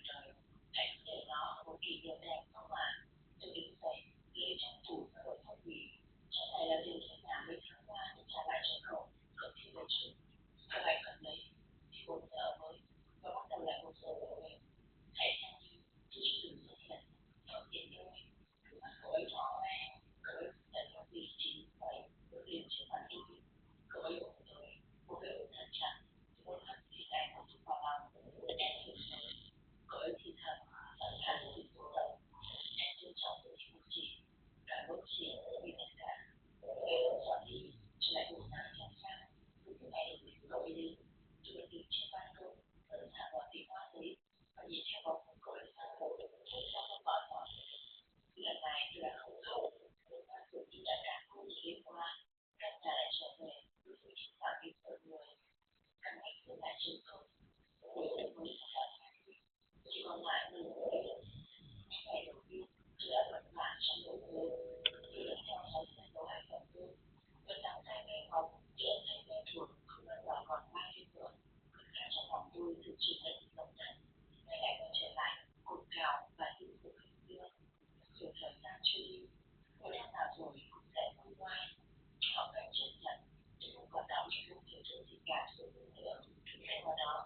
trời, hãy để nó một kỷ niệm đẹp không ạ? Tôi đứng dậy, lấy trong tủ rồi phong bì. Sau này là điều sẽ làm mấy tháng qua để trả lại cho cậu, cậu thì về trước. Cậu hãy cần lấy, thì 1 giờ mới, và bắt đầu lại 1 giờ về. Hãy xem như tôi chưa từng xuất hiện. Cậu tiện ơi, cứ bắt cậu ấy rõ ràng, cậu ấy nhận được vị trí vậy, được liền trên mặt tôi. Cậu ấy ôm tôi, một cái ôm thật chặt, một khắc thì này một chút vào lòng, em hiểu rồi. Cậu ấy thì thầm, sẵn sàng sự chủ động. Em trân trọng sự chú chỉ, cả bốc chỉ vì tất cả. Cậu ấy không dọn đi, chỉ lại buồn nản trong sáng. Từ cái ngày đầu tiên cậu ấy đến, tôi được đứng trên ban công, sẵn sàng vào tìm hoa giấy, và nhìn theo bóng của cậu ấy sang hồ, sau một gọi hỏi. Lần này tôi đã không khóc, nhưng mà dường như đã cảm thông đêm qua. Căn nhà lại trở về, với sự chỉ phạm vi sợ người. Căn bệnh vẫn lại trên không, cuối cùng mới thật là chỉ còn lại mình với những ngày đầu tiên tôi đã vật vã trong nỗi nhớ. Tôi vẫn theo dõi những dấu hành động tôi, vẫn nắm tay nghe ngóng những âm thanh quen thuộc không lần nào còn vang lên nữa. Tất cả trong lòng tôi thực sự là những động đất. Ngày ngày quay trở lại, cồn cào và những sự khẩn trương. Rồi thời gian trôi đi, mỗi năm nào rồi cũng sẽ vui ngoai. Họ phải chấp nhận, chứ không còn đau trong lúc thiếu thốn gì cả rồi nữa. Thay vào đó,